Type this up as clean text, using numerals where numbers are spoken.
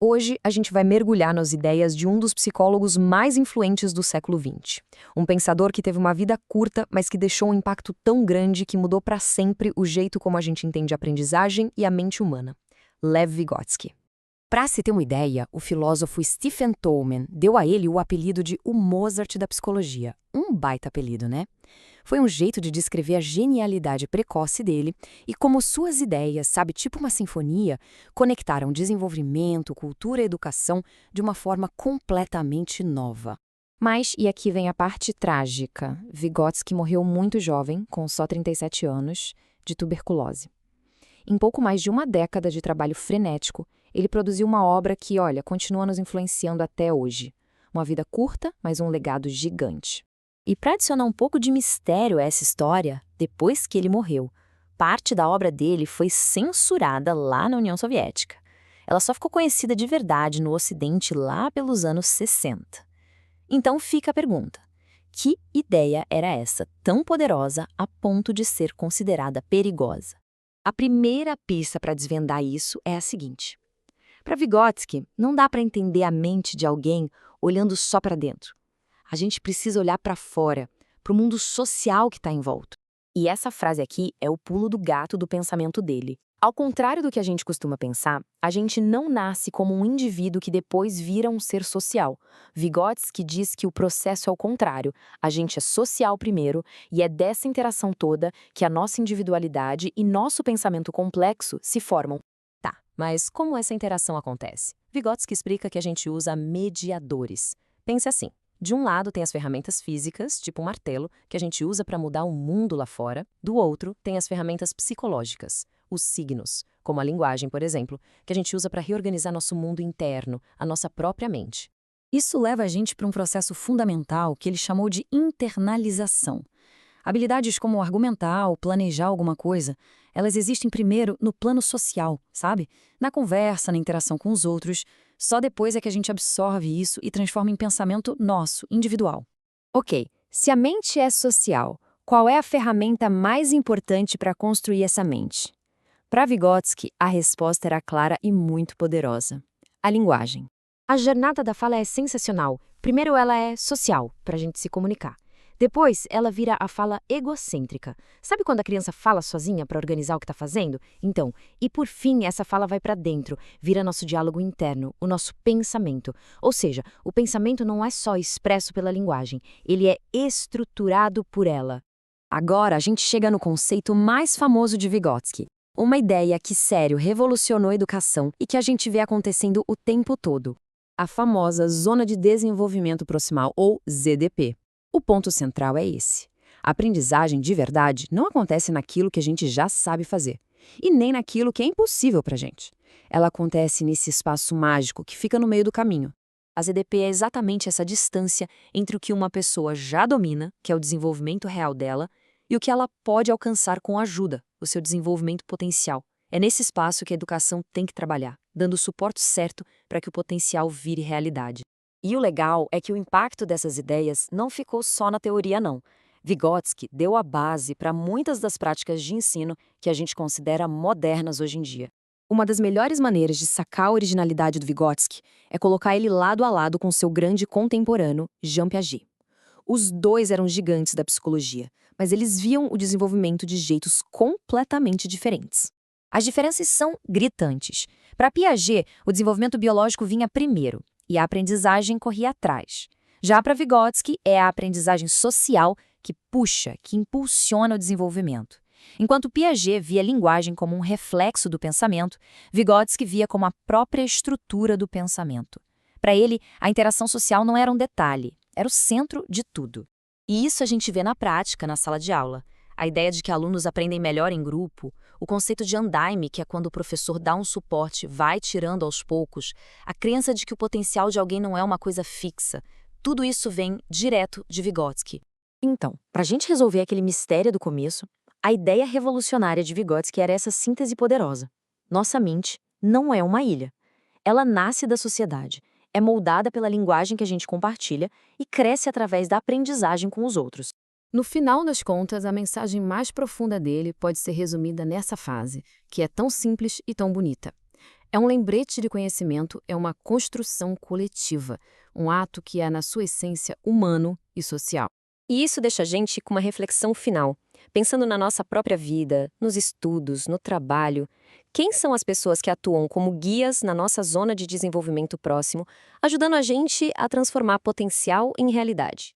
Hoje, a gente vai mergulhar nas ideias de um dos psicólogos mais influentes do século XX. Um pensador que teve uma vida curta, mas que deixou um impacto tão grande que mudou para sempre o jeito como a gente entende a aprendizagem e a mente humana. Lev Vygotsky. Para se ter uma ideia, o filósofo Stephen Toulmin deu a ele o apelido de o Mozart da psicologia. Um baita apelido, né? Foi um jeito de descrever a genialidade precoce dele e como suas ideias, sabe, tipo uma sinfonia, conectaram desenvolvimento, cultura e educação de uma forma completamente nova. Mas, e aqui vem a parte trágica, Vygotsky morreu muito jovem, com só 37 anos, de tuberculose. Em pouco mais de uma década de trabalho frenético, ele produziu uma obra que, olha, continua nos influenciando até hoje. Uma vida curta, mas um legado gigante. E para adicionar um pouco de mistério a essa história, depois que ele morreu, parte da obra dele foi censurada lá na União Soviética. Ela só ficou conhecida de verdade no Ocidente lá pelos anos 60. Então fica a pergunta: que ideia era essa tão poderosa a ponto de ser considerada perigosa? A primeira pista para desvendar isso é a seguinte. Para Vygotsky, não dá para entender a mente de alguém olhando só para dentro. A gente precisa olhar para fora, para o mundo social que está em volta. E essa frase aqui é o pulo do gato do pensamento dele. Ao contrário do que a gente costuma pensar, a gente não nasce como um indivíduo que depois vira um ser social. Vygotsky diz que o processo é o contrário. A gente é social primeiro e é dessa interação toda que a nossa individualidade e nosso pensamento complexo se formam. Tá, mas como essa interação acontece? Vygotsky explica que a gente usa mediadores. Pense assim. De um lado tem as ferramentas físicas, tipo um martelo, que a gente usa para mudar o mundo lá fora. Do outro, tem as ferramentas psicológicas, os signos, como a linguagem, por exemplo, que a gente usa para reorganizar nosso mundo interno, a nossa própria mente. Isso leva a gente para um processo fundamental que ele chamou de internalização. Habilidades como argumentar ou planejar alguma coisa, elas existem primeiro no plano social, sabe? Na conversa, na interação com os outros. Só depois é que a gente absorve isso e transforma em pensamento nosso, individual. Ok, se a mente é social, qual é a ferramenta mais importante para construir essa mente? Para Vygotsky, a resposta era clara e muito poderosa. A linguagem. A jornada da fala é sensacional. Primeiro ela é social, para a gente se comunicar. Depois, ela vira a fala egocêntrica. Sabe quando a criança fala sozinha para organizar o que está fazendo? Então, e por fim, essa fala vai para dentro, vira nosso diálogo interno, o nosso pensamento. Ou seja, o pensamento não é só expresso pela linguagem, ele é estruturado por ela. Agora, a gente chega no conceito mais famoso de Vygotsky. Uma ideia que, sério, revolucionou a educação e que a gente vê acontecendo o tempo todo. A famosa Zona de Desenvolvimento Proximal, ou ZDP. O ponto central é esse. A aprendizagem de verdade não acontece naquilo que a gente já sabe fazer, e nem naquilo que é impossível para a gente. Ela acontece nesse espaço mágico que fica no meio do caminho. A ZDP é exatamente essa distância entre o que uma pessoa já domina, que é o desenvolvimento real dela, e o que ela pode alcançar com ajuda, o seu desenvolvimento potencial. É nesse espaço que a educação tem que trabalhar, dando o suporte certo para que o potencial vire realidade. E o legal é que o impacto dessas ideias não ficou só na teoria, não. Vygotsky deu a base para muitas das práticas de ensino que a gente considera modernas hoje em dia. Uma das melhores maneiras de sacar a originalidade do Vygotsky é colocar ele lado a lado com seu grande contemporâneo, Jean Piaget. Os dois eram gigantes da psicologia, mas eles viam o desenvolvimento de jeitos completamente diferentes. As diferenças são gritantes. Para Piaget, o desenvolvimento biológico vinha primeiro, e a aprendizagem corria atrás. Já para Vygotsky, é a aprendizagem social que puxa, que impulsiona o desenvolvimento. Enquanto Piaget via a linguagem como um reflexo do pensamento, Vygotsky via como a própria estrutura do pensamento. Para ele, a interação social não era um detalhe, era o centro de tudo. E isso a gente vê na prática, na sala de aula. A ideia de que alunos aprendem melhor em grupo, o conceito de andaime, que é quando o professor dá um suporte, vai tirando aos poucos, a crença de que o potencial de alguém não é uma coisa fixa, tudo isso vem direto de Vygotsky. Então, para a gente resolver aquele mistério do começo, a ideia revolucionária de Vygotsky era essa síntese poderosa. Nossa mente não é uma ilha. Ela nasce da sociedade, é moldada pela linguagem que a gente compartilha e cresce através da aprendizagem com os outros. No final das contas, a mensagem mais profunda dele pode ser resumida nessa frase, que é tão simples e tão bonita. É um lembrete de conhecimento, é uma construção coletiva, um ato que é, na sua essência, humano e social. E isso deixa a gente com uma reflexão final. Pensando na nossa própria vida, nos estudos, no trabalho, quem são as pessoas que atuam como guias na nossa zona de desenvolvimento próximo, ajudando a gente a transformar potencial em realidade?